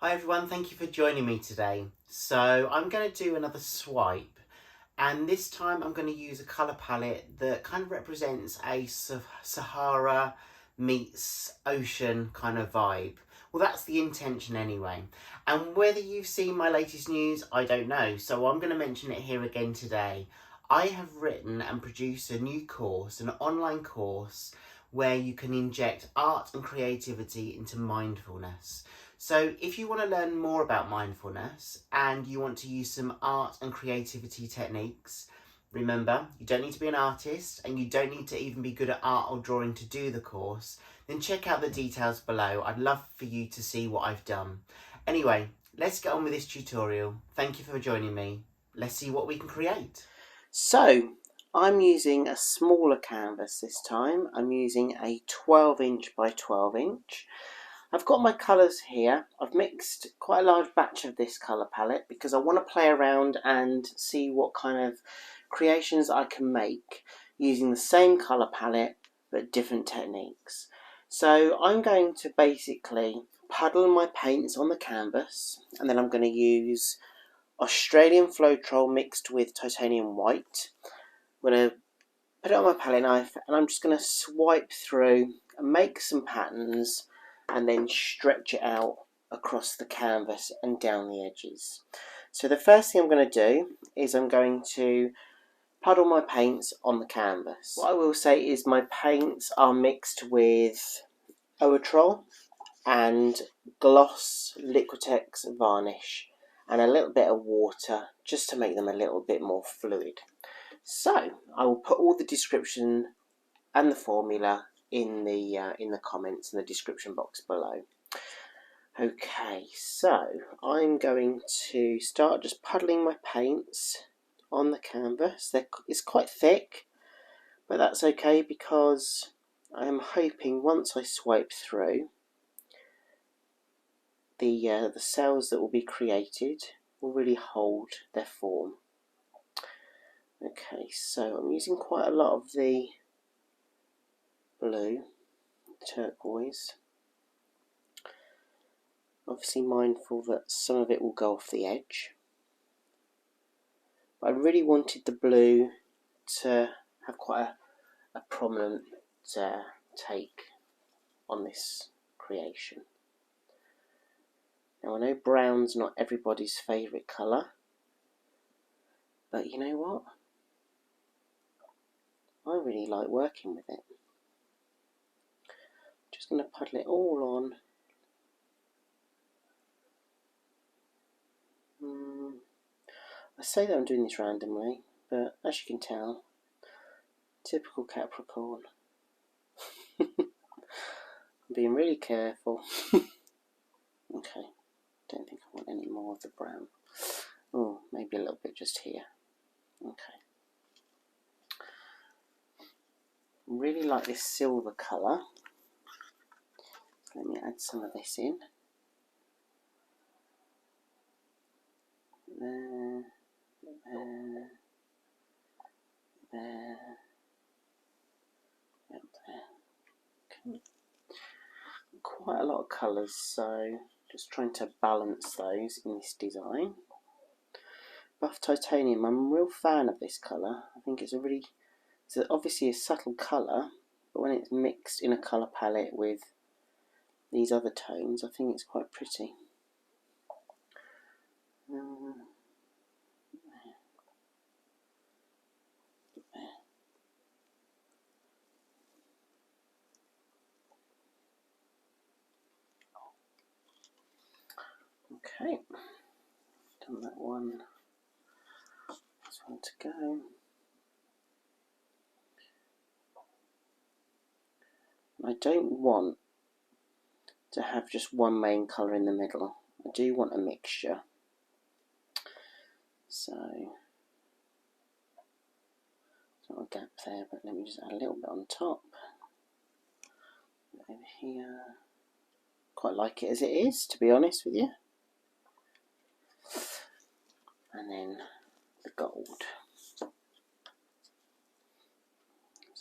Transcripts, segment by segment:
Hi everyone, thank you for joining me today. So I'm going to do another swipe, and this time I'm going to use a colour palette that kind of represents a Sahara meets ocean kind of vibe. Well, that's the intention anyway. And whether you've seen my latest news, I don't know. So I'm going to mention it here again today. I have written and produced a new course, an online course, where you can inject art and creativity into mindfulness. So if you want to learn more about mindfulness and you want to use some art and creativity techniques, remember, you don't need to be an artist and you don't need to even be good at art or drawing to do the course, then check out the details below. I'd love for you to see what I've done. Anyway, let's get on with this tutorial. Thank you for joining me. Let's see what we can create. So, I'm using a smaller canvas this time. I'm using a 12" by 12". I've got my colours here. I've mixed quite a large batch of this colour palette because I want to play around and see what kind of creations I can make using the same colour palette but different techniques. So I'm going to basically puddle my paints on the canvas, and then I'm going to use Australian Floetrol mixed with titanium white. I'm going to put it on my palette knife and I'm just going to swipe through and make some patterns and then stretch it out across the canvas and down the edges. So the first thing I'm going to do is I'm going to puddle my paints on the canvas. What I will say is my paints are mixed with Oatrol and gloss Liquitex varnish and a little bit of water just to make them a little bit more fluid. So I will put all the description and the formula in the comments in the description box below. Okay, so I'm going to start just puddling my paints on the canvas. It's quite thick, but that's okay because I am hoping once I swipe through, the cells that will be created will really hold their form. Okay, so I'm using quite a lot of the blue, turquoise. Obviously mindful that some of it will go off the edge. But I really wanted the blue to have quite a prominent take on this creation. Now I know brown's not everybody's favourite colour, but you know what? I really like working with it. Just going to puddle it all on. I say that I'm doing this randomly, but as you can tell, typical Capricorn. I'm being really careful. Okay, don't think I want any more of the brown. Oh, maybe a little bit just here. Okay. I really like this silver colour. Let me add some of this in. There, there, there, and there. Okay. Quite a lot of colours, so just trying to balance those in this design. Buff Titanium, I'm a real fan of this colour. I think it's obviously a subtle colour, but when it's mixed in a colour palette with these other tones, I think it's quite pretty. Okay, done that one. This one to go. I don't want to have just one main colour in the middle. I do want a mixture. So, there's not a gap there, but let me just add a little bit on top. Over here. Quite like it as it is, to be honest with you. And then the gold. So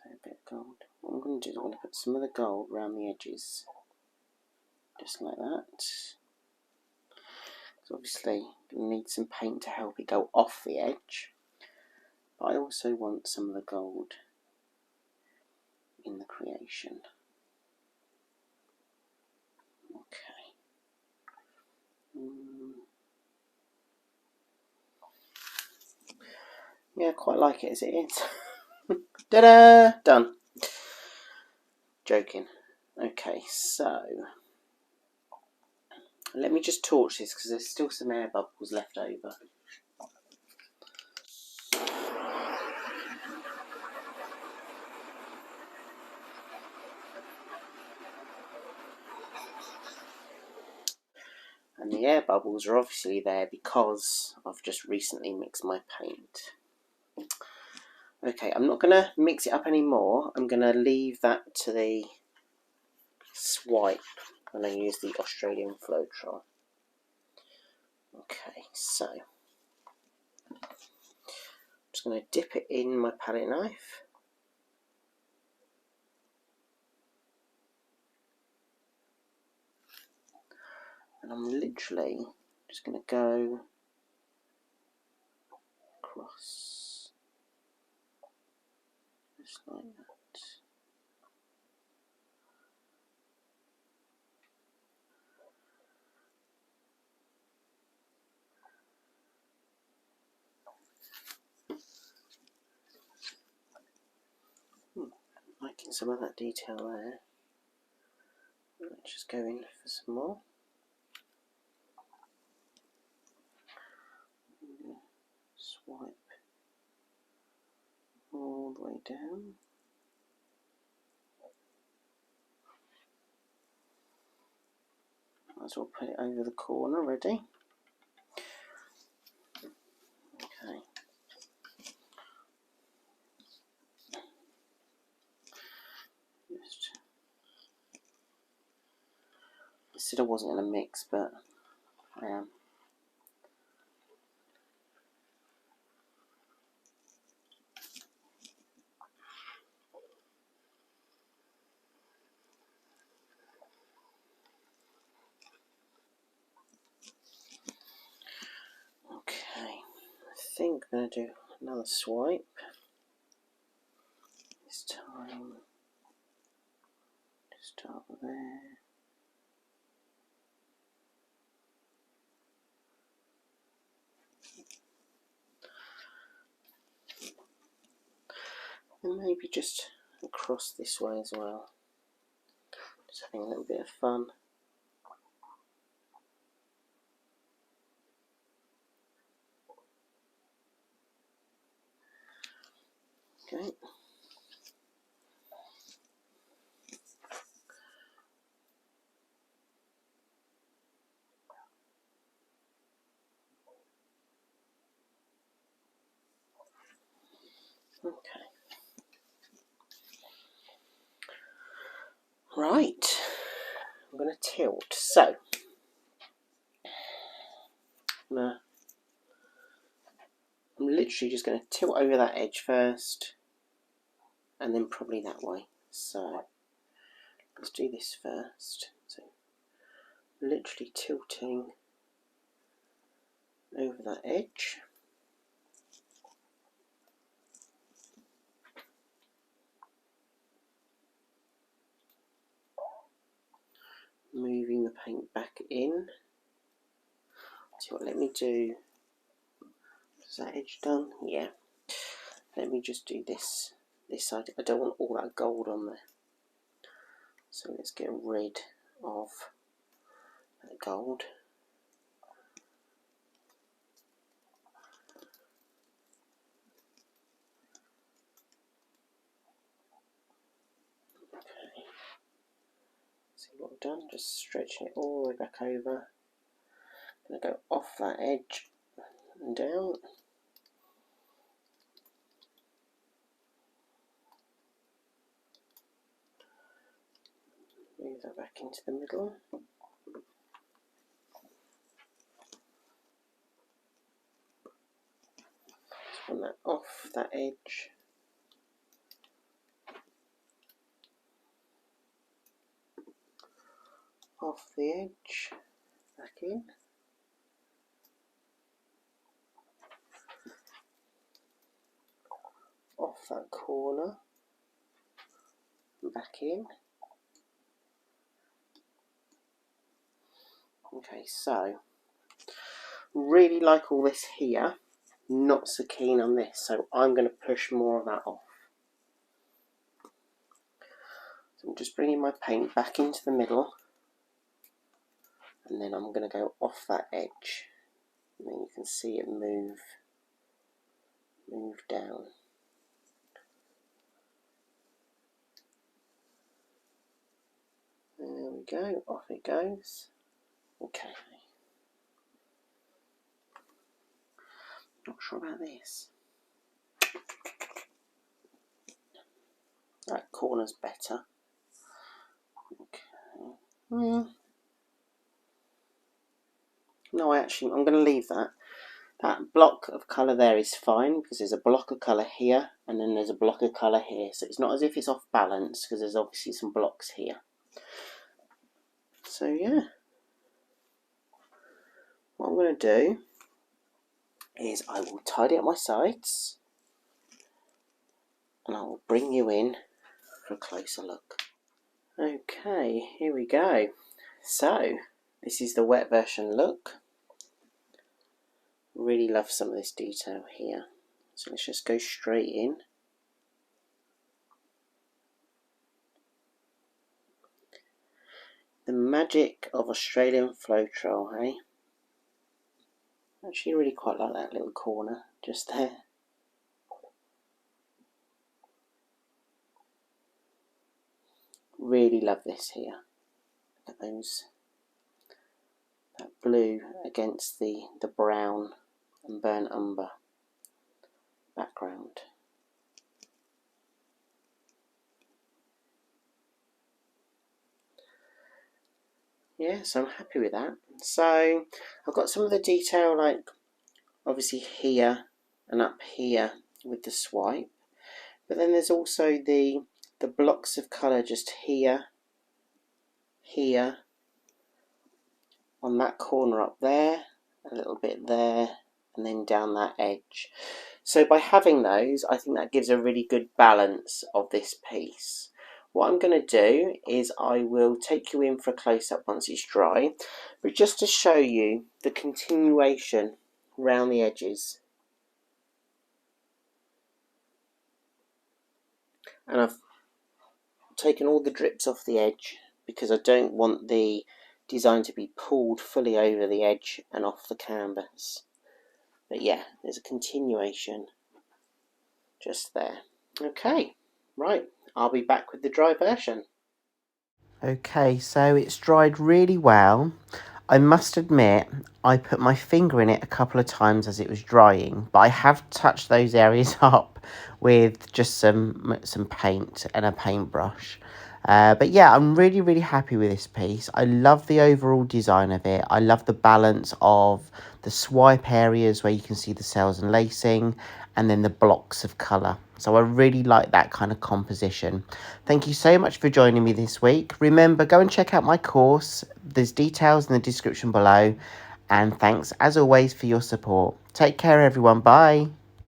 a bit of gold. What I'm going to do is I'm going to put some of the gold around the edges. Just like that. So obviously you need some paint to help it go off the edge, but I also want some of the gold in the creation. Okay. Yeah, I quite like it as it is. Ta-da! Done. Joking. Okay, so let me just torch this because there's still some air bubbles left over. And the air bubbles are obviously there because I've just recently mixed my paint. Okay, I'm not going to mix it up anymore. I'm going to leave that to the swipe when I use the Australian Floetrol. Okay, so I'm just going to dip it in my palette knife. And I'm literally just going to go across, just like that. Liking some of that detail there. Let's just go in for some more. Swipe all the way down. Might as well put it over the corner ready. Okay. I said I wasn't going to mix, but I am. Okay, I think I'm going to do another swipe. This time, start there. And maybe just across this way as well. Just having a little bit of fun. Okay. Okay. Right. I'm going to tilt. So, I'm literally just going to tilt over that edge first, and then probably that way. So, let's do this first. So, literally tilting over that edge. Moving the paint back in. So let me do, is that edge done? Yeah. Let me just do this side. I don't want all that gold on there. So let's get rid of that gold. Okay. See what I've done? Just stretching it all the way back over. I'm going to go off that edge and down. Move that back into the middle. Just want that off that edge. Off the edge, back in. off that corner and back in. Okay, so really like all this here, not so keen on this, so I'm going to push more of that off. So I'm just bringing my paint back into the middle, and then I'm going to go off that edge, and then you can see it move down. There we go, off it goes. Okay. Not sure about this. That corner's better. Okay. No, I'm going to leave that. That block of colour there is fine because there's a block of colour here and then there's a block of colour here. So it's not as if it's off balance because there's obviously some blocks here. So yeah. What I'm going to do is I will tidy up my sides and I will bring you in for a closer look. Okay, here we go. So, this is the wet version look. Really love some of this detail here. So let's just go straight in. The magic of Australian Floetrol, hey? Actually really quite like that little corner just there. Really love this here. Look at those. That blue against the brown and burnt umber background. Yeah, so I'm happy with that. So I've got some of the detail like obviously here and up here with the swipe, but then there's also the blocks of colour just here, on that corner up there, a little bit there, and then down that edge. So by having those, I think that gives a really good balance of this piece. What I'm going to do is I will take you in for a close-up once it's dry, but just to show you the continuation around the edges. And I've taken all the drips off the edge because I don't want the design to be pulled fully over the edge and off the canvas. But yeah, there's a continuation just there. Okay, right, I'll be back with the dry version. Okay, so it's dried really well. I must admit, I put my finger in it a couple of times as it was drying, but I have touched those areas up with just some paint and a paintbrush. But yeah, I'm really, really happy with this piece. I love the overall design of it. I love the balance of the swipe areas where you can see the cells and lacing, and then the blocks of colour. So I really like that kind of composition. Thank you so much for joining me this week. Remember, go and check out my course. There's details in the description below. And thanks, as always, for your support. Take care, everyone. Bye.